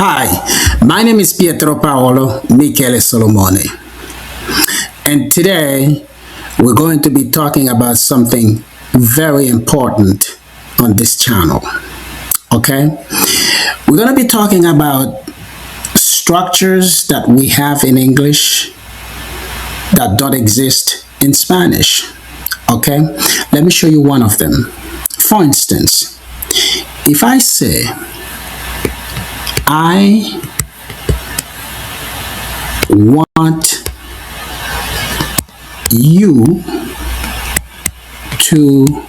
Hi, my name is Pietro Paolo Michele Solomone, and today we're going to be talking about something very important on this channel. Okay, we're going to be talking about structures that we have in English that don't exist in Spanish. Okay, let me show you one of them. For instance, if I say I want you to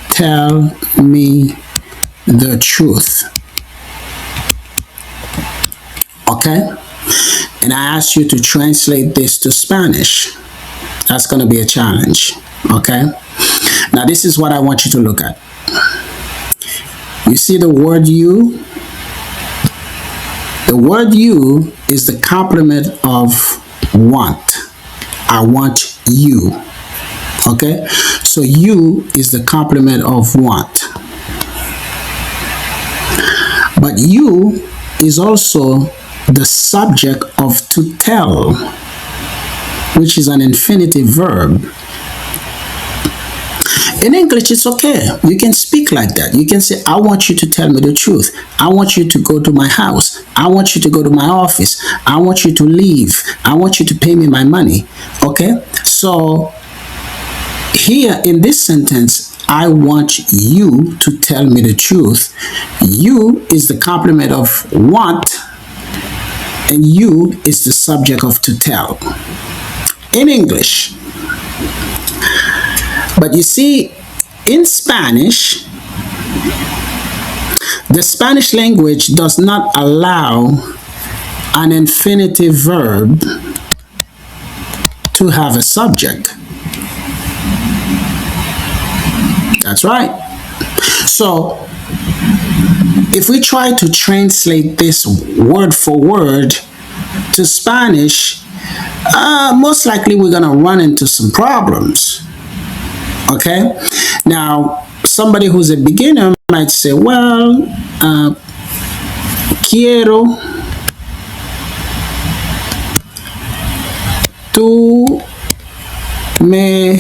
tell me the truth. Okay? And I ask you to translate this to Spanish. That's going to be a challenge. Okay? Now, this is what I want you to look at. You see the word you? The word you is the complement of want. I want you. Okay? So you is the complement of want. But you is also the subject of to tell, which is an infinitive verb. In English, it's okay. You can speak like that. You can say, I want you to tell me the truth. I want you to go to my house. I want you to go to my office. I want you to leave. I want you to pay me my money. Okay? So, here in this sentence, I want you to tell me the truth. You is the complement of want, and you is the subject of to tell. In English. But you see, in Spanish, the Spanish language does not allow an infinitive verb to have a subject. That's right. So, if we try to translate this word for word to Spanish, most likely we're going to run into some problems. Okay, now somebody who's a beginner might say, well, quiero tú me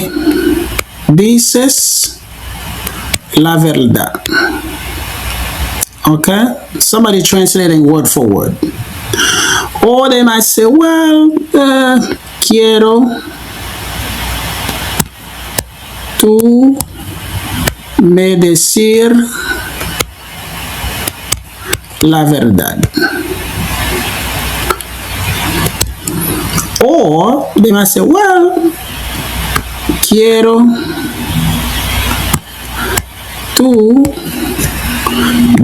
dices la verdad. Okay, somebody translating word for word. Or they might say, well, quiero tú me decir la verdad. Or they might say, well, quiero tú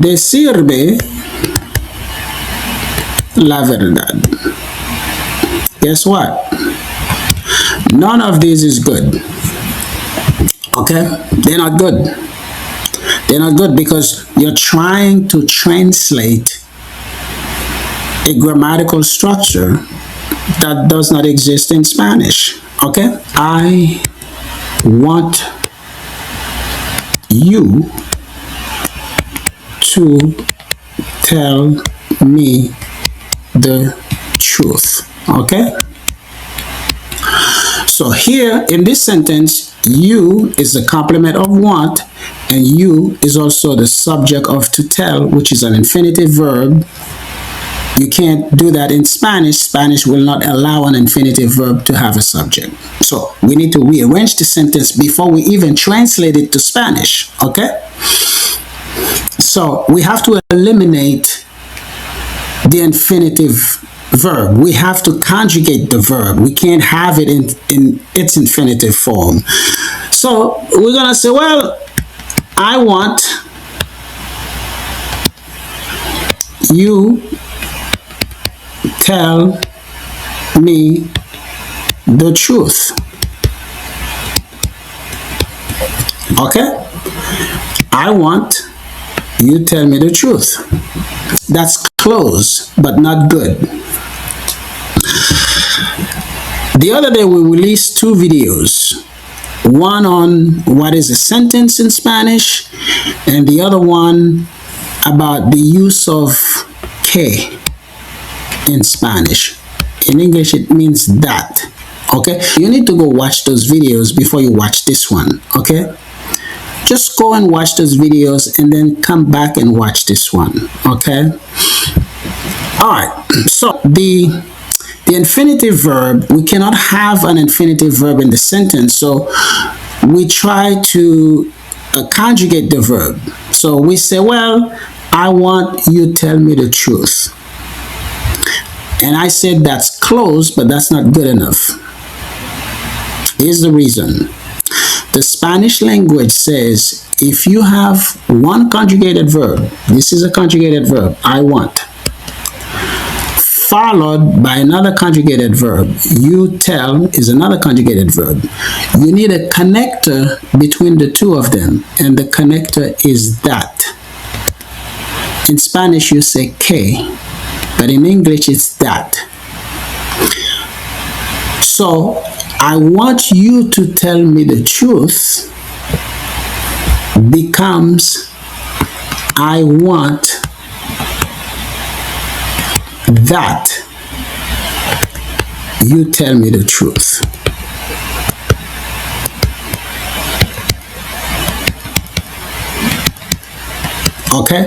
decirme la verdad. Guess what? None of this is good. Okay? They're not good. They're not good because you're trying to translate a grammatical structure that does not exist in Spanish. Okay? I want you to tell me the truth. Okay? So here in this sentence, you is the complement of want, and you is also the subject of to tell, which is an infinitive verb. You can't do that in Spanish. Spanish will not allow an infinitive verb to have a subject. So we need to rearrange the sentence before we even translate it to Spanish. Okay? So we have to eliminate the infinitive verb. We have to conjugate the verb. We can't have it in its infinitive form. So we're going to say, well, I want you tell me the truth. Okay? I want you tell me the truth. That's close, but not good. The other day we released two videos. One on what is a sentence in Spanish, and the other one about the use of que in Spanish. In English, it means that. Okay, you need to go watch those videos before you watch this one. Okay, just go and watch those videos and then come back and watch this one. Okay, all right. So the infinitive verb, we cannot have an infinitive verb in the sentence, so we try to conjugate the verb. So we say, well, I want you to tell me the truth. And I said that's close, but that's not good enough. Here's the reason. The Spanish language says if you have one conjugated verb, this is a conjugated verb, I want, followed by another conjugated verb, you tell is another conjugated verb. You need a connector between the two of them, and the connector is that. In Spanish you say que, but in English it's that. So I want you to tell me the truth becomes I want that you tell me the truth. Okay,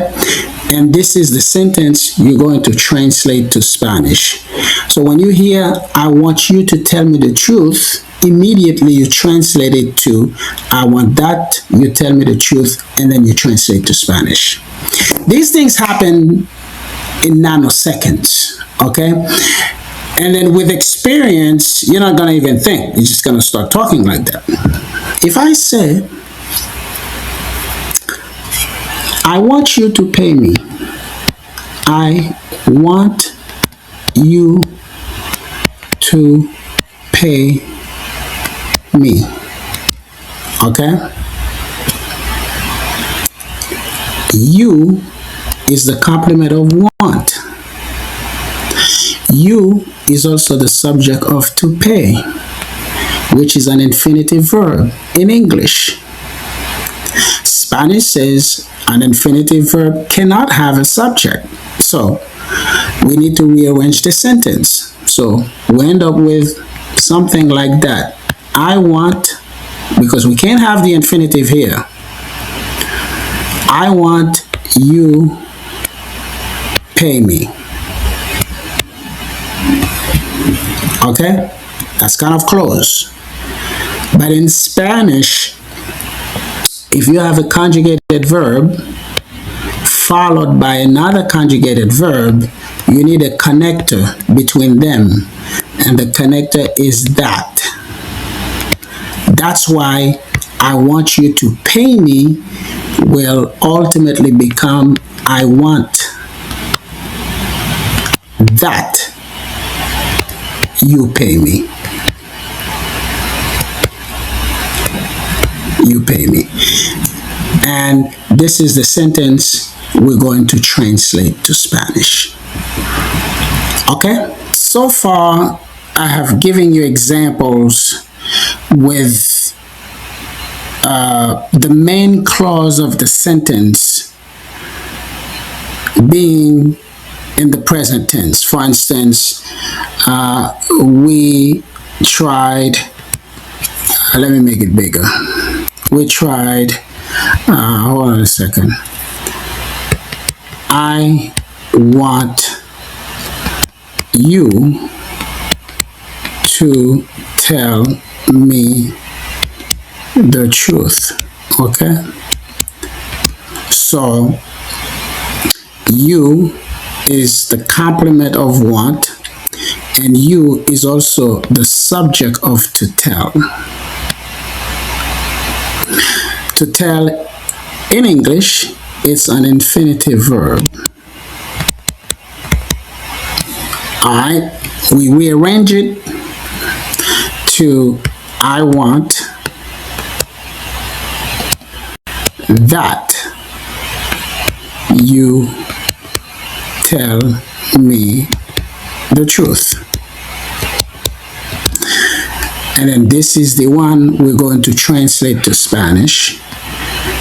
and this is the sentence you're going to translate to Spanish. So when you hear I want you to tell me the truth, immediately you translate it to I want that you tell me the truth, and then you translate to Spanish. These things happen in nanoseconds. Okay, and then with experience you're not gonna even think, you're just gonna start talking like that. If I say I want you to pay me, I want you to pay me. Okay, you is the complement of want. You is also the subject of to pay, which is an infinitive verb in English. Spanish says an infinitive verb cannot have a subject. So we need to rearrange the sentence. So we end up with something like that. I want, because we can't have the infinitive here, I want you pay me. Okay, that's kind of close. But in Spanish, if you have a conjugated verb followed by another conjugated verb, you need a connector between them, and the connector is that. That's why I want you to pay me will ultimately become I want that you pay me. You pay me. And this is the sentence we're going to translate to Spanish. Okay, so far I have given you examples with the main clause of the sentence being in the present tense. For instance, we tried, let me make it bigger. We tried, hold on a second. I want you to tell me the truth. Okay, so you is the complement of want, and you is also the subject of to tell. To tell in English, it's an infinitive verb. Alright, we rearrange it to I want that you tell me the truth. And then this is the one we're going to translate to Spanish,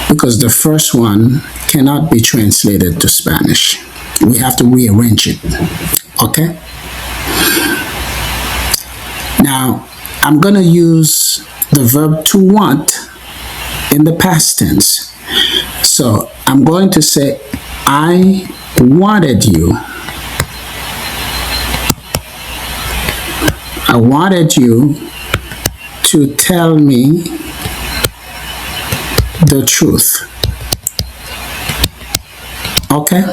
because the first one cannot be translated to Spanish. We have to rearrange it. Okay? Now, I'm going to use the verb to want in the past tense. So, I'm going to say, I wanted you. I wanted you to tell me the truth. Okay?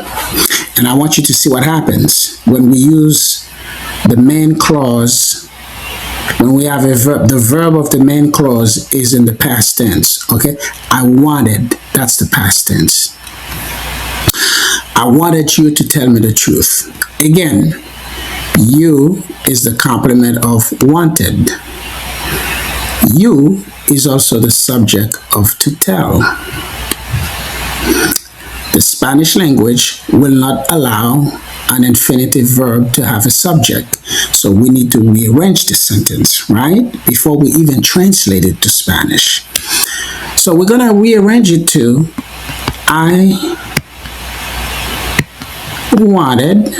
And I want you to see what happens when we use the main clause. When we have a verb, the verb of the main clause is in the past tense. Okay? I wanted, that's the past tense. I wanted you to tell me the truth. Again, you is the complement of wanted. You is also the subject of to tell. The Spanish language will not allow an infinitive verb to have a subject. So we need to rearrange the sentence, right? Before we even translate it to Spanish. So we're going to rearrange it to, I wanted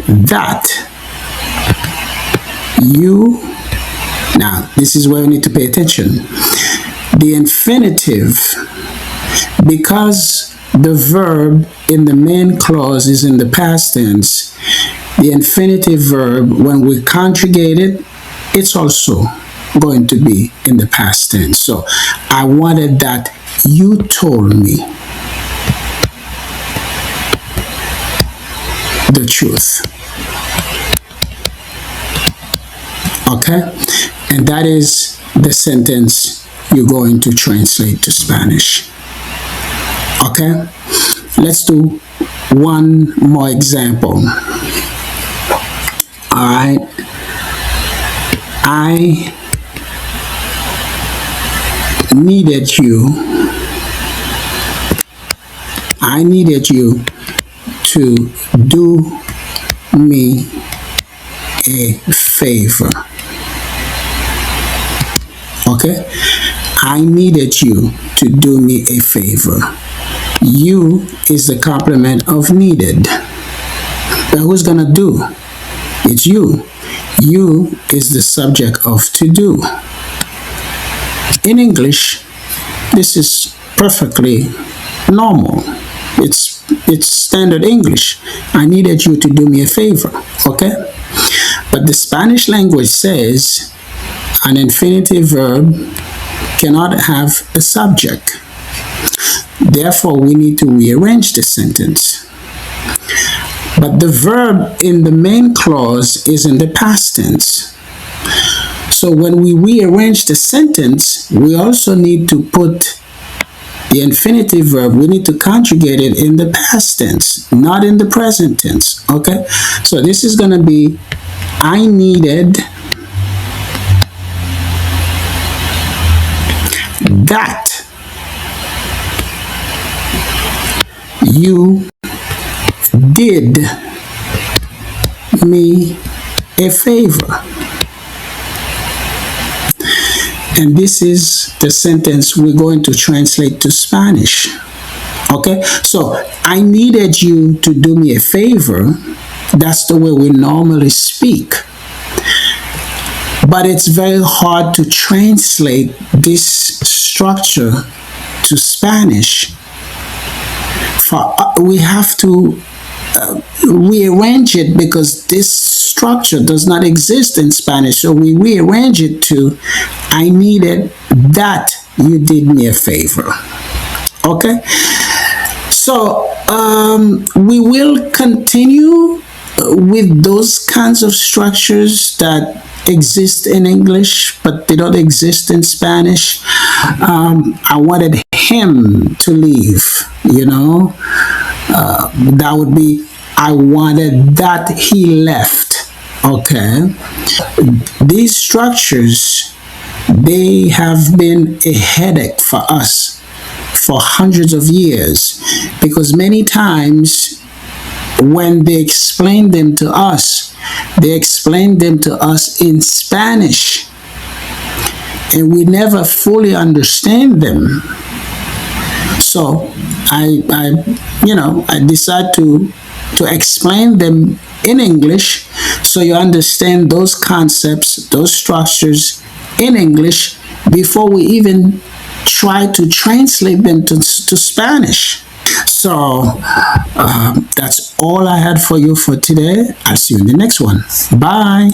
that you, now this is where we need to pay attention. The infinitive, because the verb in the main clause is in the past tense, the infinitive verb, when we conjugate it, it's also going to be in the past tense. So, I wanted that you told me the truth. Okay? And that is the sentence you're going to translate to Spanish. Okay? Let's do one more example. Alright. I needed you to do me a favor. Okay? I needed you to do me a favor. You is the complement of needed. But who's gonna do? It's you. You is the subject of to do. In English, this is perfectly normal. It's standard English. I needed you to do me a favor. Okay? But the Spanish language says an infinitive verb cannot have a subject. Therefore, we need to rearrange the sentence. But the verb in the main clause is in the past tense. So when we rearrange the sentence, we also need to put the infinitive verb, we need to conjugate it in the past tense, not in the present tense. Okay? So this is going to be, I needed that you did me a favor. And this is the sentence we're going to translate to Spanish. Okay? So, I needed you to do me a favor. That's the way we normally speak. But it's very hard to translate this structure to Spanish. We have to rearrange it because this structure does not exist in Spanish. So we rearrange it to, I needed that you did me a favor. Okay? So we will continue with those kinds of structures that exist in English, but they don't exist in Spanish. I wanted him to leave, that would be, I wanted that he left. Okay? These structures, they have been a headache for us for hundreds of years, because many times when they explain them to us, they explain them to us in Spanish, and we never fully understand them. So I decide to explain them in English so you understand those concepts, those structures in English before we even try to translate them to Spanish. So that's all I had for you for today. I'll see you in the next one. Bye.